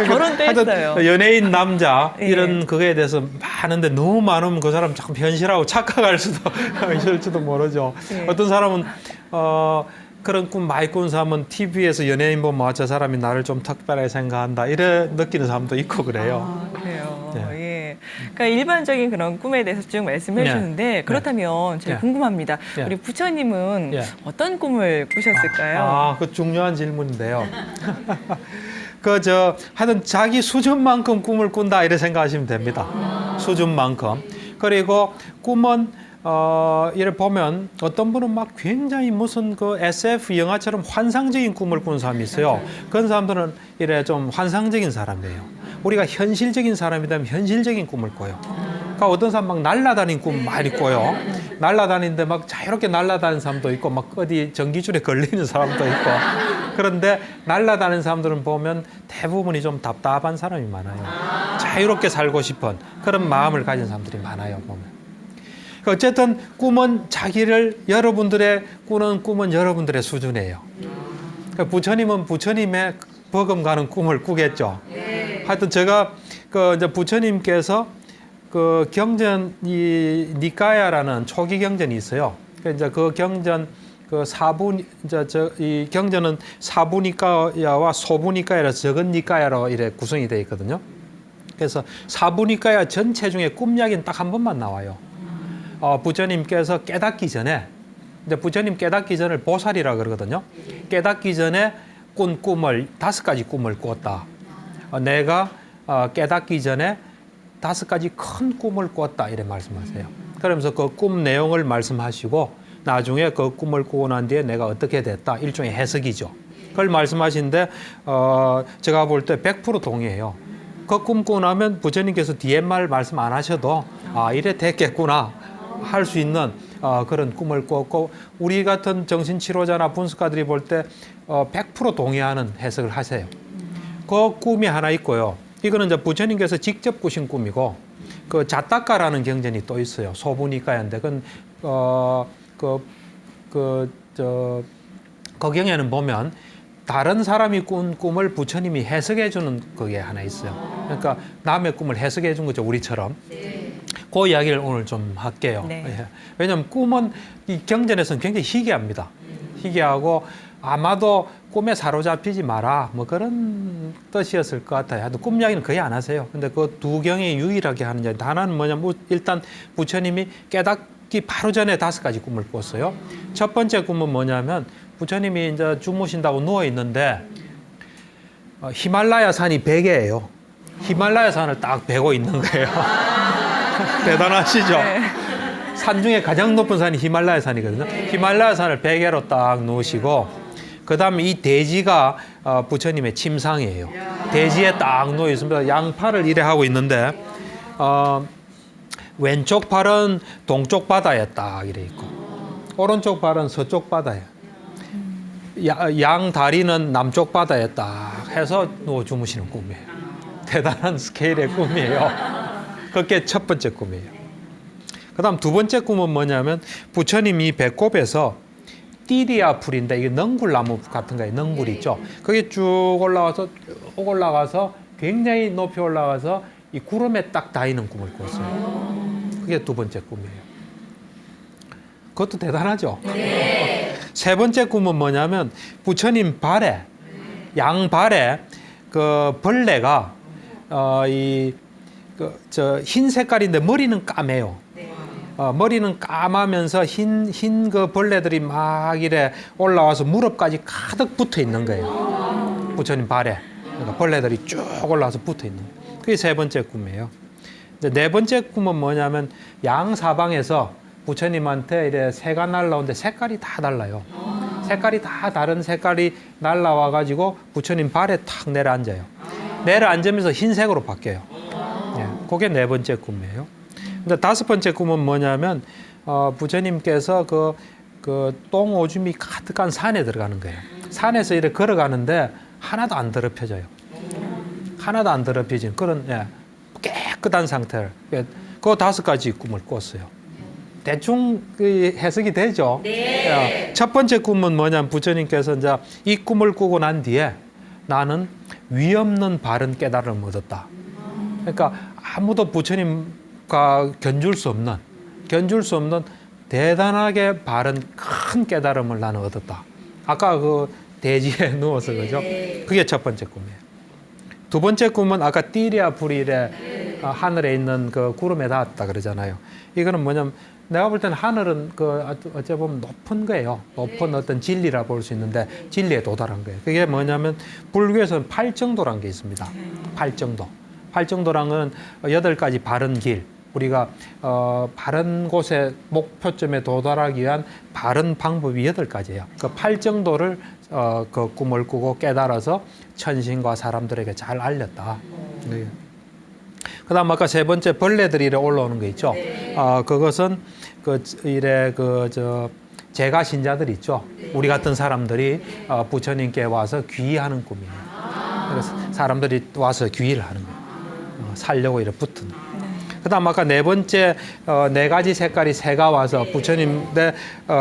결혼도 하여튼 했어요. 연예인 남자 예. 이런 그거에 대해서 많은데 너무 많으면 그 사람 참 현실하고 착각할 수도 있을지도 모르죠. 예. 어떤 사람은 그런 꿈 많이 꾸는 사람은 TV에서 연예인 보면 저 사람이 나를 좀 특별하게 생각한다 이래 느끼는 사람도 있고 그래요. 그래요. 예. 예. 그러니까 일반적인 그런 꿈에 대해서 쭉 말씀해 예. 주셨는데 그렇다면 제가 예. 궁금합니다. 예. 우리 부처님은 예. 어떤 꿈을 꾸셨을까요? 그 중요한 질문인데요. 하여튼 자기 수준만큼 꿈을 꾼다 이렇게 생각하시면 됩니다. 수준만큼. 그리고 꿈은 이를 보면 어떤 분은 막 굉장히 무슨 SF 영화처럼 환상적인 꿈을 꾸는 사람이 있어요. 그런 사람들은 이래 좀 환상적인 사람이에요. 우리가 현실적인 사람이라면 현실적인 꿈을 꿔요. 그러니까 어떤 사람 막 날아다니는 꿈 많이 꿔요. 날아다니는데 막 자유롭게 날아다니는 사람도 있고 막 어디 전기줄에 걸리는 사람도 있고. 그런데 날아다니는 사람들은 보면 대부분이 좀 답답한 사람이 많아요. 자유롭게 살고 싶은 그런 마음을 가진 사람들이 많아요, 보면. 어쨌든 꿈은 여러분들의 꾸는 꿈은 여러분들의 수준이에요. 그러니까 부처님은 부처님의 버금가는 꿈을 꾸겠죠. 하여튼 제가 이제 부처님께서 경전 니까야라는 초기 경전이 있어요. 이제 그 경전 이 경전은 사부 니까야와 소부 니까야라서 적은 니까야로 이렇게 구성이 되어 있거든요. 그래서 사부 니까야 전체 중에 꿈 이야기는 딱 한 번만 나와요. 부처님께서 깨닫기 전에, 이제 부처님 깨닫기 전을 보살이라 그러거든요. 깨닫기 전에 꾼 꿈을 5가지 꿈을 꿨다. 내가 깨닫기 전에 5가지 큰 꿈을 꿨다 이래 말씀하세요. 그러면서 그 꿈 내용을 말씀하시고 나중에 그 꿈을 꾸고 난 뒤에 내가 어떻게 됐다 일종의 해석이죠. 그걸 말씀하시는데 제가 볼 때 100% 동의해요. 그 꿈 꾸고 나면 부처님께서 뒤에 말씀 안 하셔도 이래 됐겠구나 할 수 있는 그런 꿈을 꿨고 우리 같은 정신치료자나 분석가들이 볼 때 100% 동의하는 해석을 하세요. 그 꿈이 하나 있고요. 이거는 이제 부처님께서 직접 꾸신 꿈이고 그 자타카라는 경전이 또 있어요. 소부니까인데 그건 그 경에는 보면 다른 사람이 꾼 꿈을 부처님이 해석해 주는 그게 하나 있어요. 그러니까 남의 꿈을 해석해 준 거죠, 우리처럼. 그 이야기를 오늘 좀 할게요. 네. 예. 왜냐하면 꿈은 이 경전에서는 굉장히 희귀합니다. 희귀하고 아마도 꿈에 사로잡히지 마라 뭐 그런 뜻이었을 것 같아요. 하여튼 꿈 이야기는 거의 안 하세요. 근데 그 두 경이 유일하게 하는 이야기. 하나는 뭐냐면 일단 부처님이 깨닫기 바로 전에 5가지 꿈을 꿨어요. 첫 번째 꿈은 뭐냐면 부처님이 이제 주무신다고 누워 있는데 히말라야 산이 베개예요. 히말라야 산을 딱 베고 있는 거예요. 대단하시죠? 네. 산 중에 가장 높은 산이 히말라야 산이거든요. 히말라야 산을 베개로 딱 놓으시고 그다음에 이 대지가 부처님의 침상이에요. 대지에 딱 놓여 있습니다. 양팔을 이래 하고 있는데 왼쪽 팔은 동쪽 바다에 딱 이래 있고 오른쪽 팔은 서쪽 바다에 양 다리는 남쪽 바다에 딱 해서 누워 주무시는 꿈이에요. 대단한 스케일의 꿈이에요. 그게 첫 번째 꿈이에요. 그 다음 두 번째 꿈은 뭐냐면 부처님이 배꼽에서 띠리아 풀인데 이게 넝굴나무 같은 거예요. 넝굴 있죠. 그게 쭉 올라가서 굉장히 높이 올라가서 이 구름에 딱 닿이는 꿈을 꿨어요. 그게 두 번째 꿈이에요. 그것도 대단하죠. 네. 세 번째 꿈은 뭐냐면 부처님 발에 양 발에 그 벌레가 흰 색깔인데 머리는 까매요. 머리는 까마면서 흰 그 벌레들이 막 이래 올라와서 무릎까지 가득 붙어 있는 거예요. 부처님 발에. 그러니까 벌레들이 쭉 올라와서 붙어 있는 거예요. 그게 세 번째 꿈이에요. 이제 네 번째 꿈은 뭐냐면 양 사방에서 부처님한테 이래 새가 날라오는데 색깔이 다 달라요. 색깔이 다 다른 색깔이 날라와가지고 부처님 발에 탁 내려앉아요. 내려앉으면서 흰색으로 바뀌어요. 예, 그게 네 번째 꿈이에요. 근데 다섯 번째 꿈은 뭐냐면 부처님께서 그 똥오줌이 가득한 산에 들어가는 거예요. 산에서 이렇게 걸어가는데 하나도 안 더럽혀져요. 하나도 안 더럽혀진 그런 깨끗한 상태를. 그 다섯 가지 꿈을 꿨어요. 대충 해석이 되죠. 네. 첫 번째 꿈은 뭐냐면 부처님께서 이제 이 꿈을 꾸고 난 뒤에 나는 위없는 바른 깨달음을 얻었다. 그러니까 아무도 부처님과 견줄 수 없는 대단하게 바른 큰 깨달음을 나는 얻었다. 아까 그 대지에 누워서 그죠? 그게 첫 번째 꿈이에요. 두 번째 꿈은 아까 띠리아 불일에 하늘에 있는 그 구름에 닿았다 그러잖아요. 이거는 뭐냐면 내가 볼 때는 하늘은 어째 보면 높은 거예요. 높은 어떤 진리라 볼 수 있는데 진리에 도달한 거예요. 그게 뭐냐면 불교에서는 팔정도란 게 있습니다. 팔정도. 팔정도란 건 8가지 바른 길. 우리가 바른 곳에 목표점에 도달하기 위한 바른 방법이 8가지예요. 그 팔정도를 그 꿈을 꾸고 깨달아서 천신과 사람들에게 잘 알렸다. 네. 그다음 아까 세 번째 벌레들이 이래 올라오는 거 있죠. 그것은 제가 신자들 있죠. 우리 같은 사람들이 부처님께 와서 귀의하는 꿈이에요. 그래서 사람들이 와서 귀의를 하는 거예요. 살려고 이래 붙은. 그다음 아까 네 번째 4가지 색깔이 새가 와서 부처님의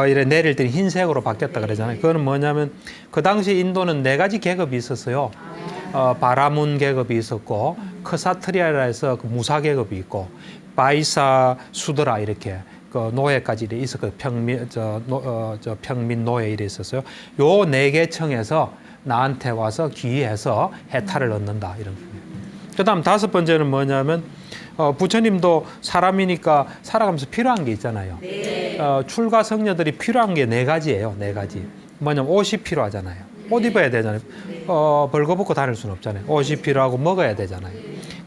이래 내릴 때 흰색으로 바뀌었다 그러잖아요. 그거는 뭐냐면 그 당시 인도는 4가지 계급이 있었어요. 바라문 계급이 있었고 크사트리아라 해서 그 무사 계급이 있고 바이사 수드라 이렇게 그 노예까지 있었고 평민 노예 이래 있었어요. 요 4계층에서 나한테 와서 귀의해서 해탈을 얻는다 이런 거예요. 그다음 5번째는 뭐냐면 부처님도 사람이니까 살아가면서 필요한 게 있잖아요. 출가 성녀들이 필요한 게 4가지예요. 4가지. 뭐냐면 옷이 필요하잖아요. 옷 입어야 되잖아요. 벌거벗고 다닐 수는 없잖아요. 옷이 필요하고 먹어야 되잖아요.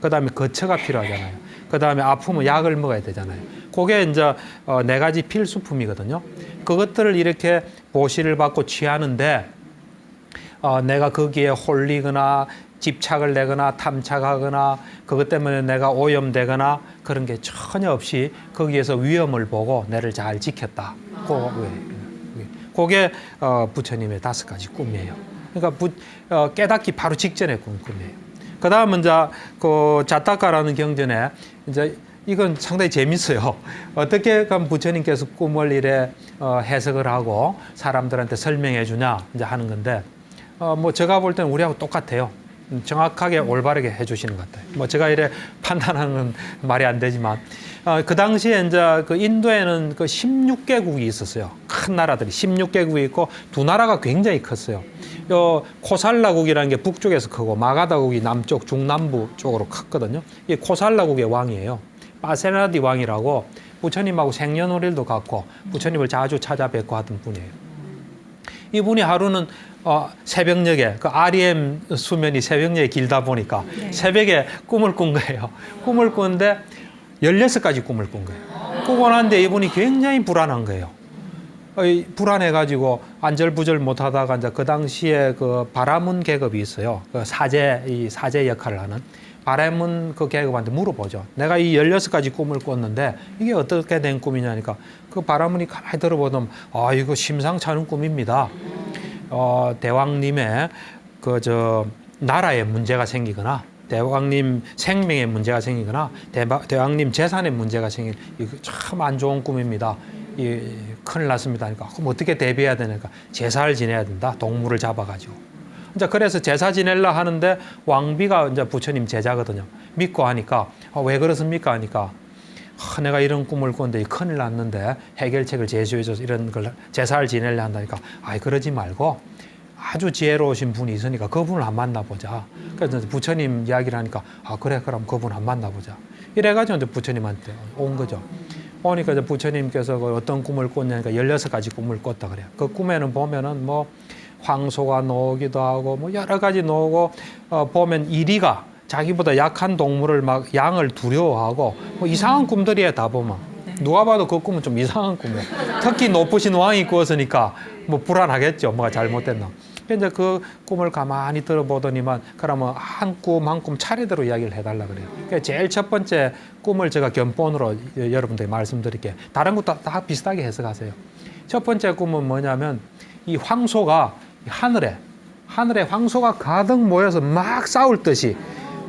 그다음에 거처가 필요하잖아요. 그다음에 아프면 약을 먹어야 되잖아요. 그게 이제 4가지 필수품이거든요. 그것들을 이렇게 보시를 받고 취하는데 내가 거기에 홀리거나 집착을 내거나 탐착하거나 그것 때문에 내가 오염되거나 그런 게 전혀 없이 거기에서 위험을 보고 내를 잘 지켰다. 그게 부처님의 5가지 꿈이에요. 그러니까 깨닫기 바로 직전에 꾼 꿈이에요. 그 다음은 이제 그 자타카라는 경전에 이제 이건 상당히 재밌어요. 어떻게 그럼 부처님께서 꿈을 이래 해석을 하고 사람들한테 설명해 주냐 이제 하는 건데 뭐 제가 볼 때는 우리하고 똑같아요. 정확하게 올바르게 해주시는 것 같아요. 뭐 제가 이래 판단하는 건 말이 안 되지만 그 당시에 이제 그 인도에는 그 16개국이 있었어요. 큰 나라들이 16개국이 있고 2나라가 굉장히 컸어요. 요 코살라국이라는 게 북쪽에서 크고 마가다국이 남쪽 중남부 쪽으로 컸거든요. 이 코살라국의 왕이에요. 파세나디 왕이라고 부처님하고 생년월일도 같고 부처님을 자주 찾아뵙고 하던 분이에요. 이분이 하루는 새벽녘에 그 REM 수면이 새벽녘에 길다 보니까 새벽에 꿈을 꾼 거예요. 꿈을 꿨는데 16가지 꿈을 꾼 거예요. 꾸고 난데 이분이 굉장히 불안한 거예요. 불안해가지고 안절부절 못하다가 이제 그 당시에 그 바라문 계급이 있어요. 그 사제 역할을 하는 바라문 그 계급한테 물어보죠. 내가 이 16가지 꿈을 꿨는데 이게 어떻게 된 꿈이냐니까 그 바라문이 가만히 들어보면 이거 심상치 않은 꿈입니다. 대왕님의 나라에 문제가 생기거나 대왕님 생명에 문제가 생기거나 대왕님 재산에 문제가 생길 이거 참 안 좋은 꿈입니다. 큰일 났습니다. 그러니까 그럼 어떻게 대비해야 되니까 제사를 지내야 된다. 동물을 잡아가지고. 이제 그래서 제사 지내려 하는데 왕비가 이제 부처님 제자거든요. 믿고 하니까 왜 그렇습니까? 하니까 내가 이런 꿈을 꿨는데 큰일 났는데 해결책을 제시해줘서 이런 걸 제사를 지내려 한다니까 그러지 말고 아주 지혜로우신 분이 있으니까 그분을 한번 만나보자. 그래서 부처님 이야기를 하니까 그래 그럼 그분 한번 만나보자. 이래가지고 이제 부처님한테 온 거죠. 오니까 이제 부처님께서 어떤 꿈을 꿨냐니까 16가지 꿈을 꿨다 그래요. 그 꿈에는 보면은 뭐 황소가 나오기도 하고 뭐 여러 가지 나오고 보면 이리가 자기보다 약한 동물을 막 양을 두려워하고 뭐 이상한 꿈들이에요. 다 보면 누가 봐도 그 꿈은 좀 이상한 꿈이에요. 특히 높으신 왕이 꾸었으니까 뭐 불안하겠죠. 뭐가 잘못됐나. 이제 그 꿈을 가만히 들어보더니만 그러면 한 꿈 한 꿈 차례대로 이야기를 해달라 그래요. 그러니까 제일 첫 번째 꿈을 제가 견본으로 여러분들에게 말씀드릴게요. 다른 것도 다 비슷하게 해석하세요. 첫 번째 꿈은 뭐냐면 이 황소가 하늘에 황소가 가득 모여서 막 싸울 듯이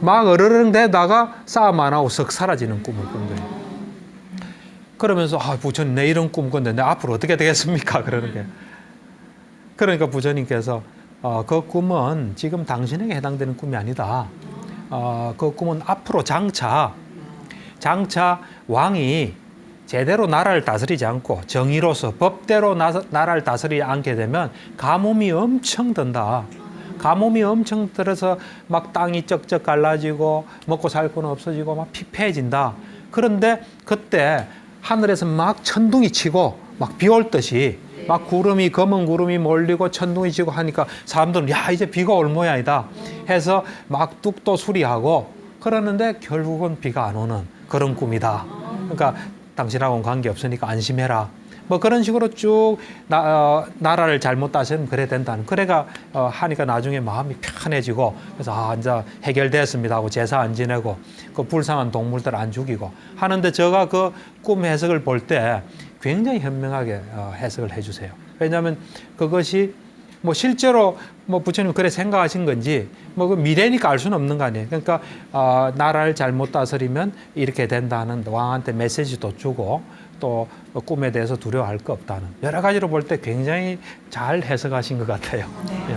막 어르릉 대다가 싸움 안 하고 썩 사라지는 꿈을 꾼 거예요. 그러면서 부처님 내 이런 꿈 꿨는데 내 앞으로 어떻게 되겠습니까? 그러는 거예요. 그러니까 부처님께서 그 꿈은 지금 당신에게 해당되는 꿈이 아니다. 그 꿈은 앞으로 장차 왕이 제대로 나라를 다스리지 않고 정의로서 법대로 나라를 다스리지 않게 되면 가뭄이 엄청 든다. 가뭄이 엄청 들어서 막 땅이 쩍쩍 갈라지고 먹고 살 건 없어지고 막 피폐해진다. 그런데 그때 하늘에서 막 천둥이 치고 막 비 올 듯이 막 검은 구름이 몰리고 천둥이 치고 하니까 사람들은 이제 비가 올 모양이다 해서 막 뚝도 수리하고 그러는데 결국은 비가 안 오는 그런 꿈이다. 그러니까 당신하고는 관계없으니까 안심해라. 뭐 그런 식으로 쭉 나라를 잘못 다스리면 그래 된다는. 그래가 하니까 나중에 마음이 편해지고 그래서 이제 해결됐습니다 하고 제사 안 지내고 그 불쌍한 동물들 안 죽이고 하는데 제가 그 꿈 해석을 볼 때 굉장히 현명하게 해석을 해주세요. 왜냐하면 그것이 뭐 실제로 뭐 부처님 그래 생각하신 건지 뭐 그 미래니까 알 수는 없는 거 아니에요. 그러니까 나라를 잘못 다스리면 이렇게 된다는 왕한테 메시지도 주고 또 꿈에 대해서 두려워할 거 없다는 여러 가지로 볼 때 굉장히 잘 해석하신 것 같아요. 네. 예.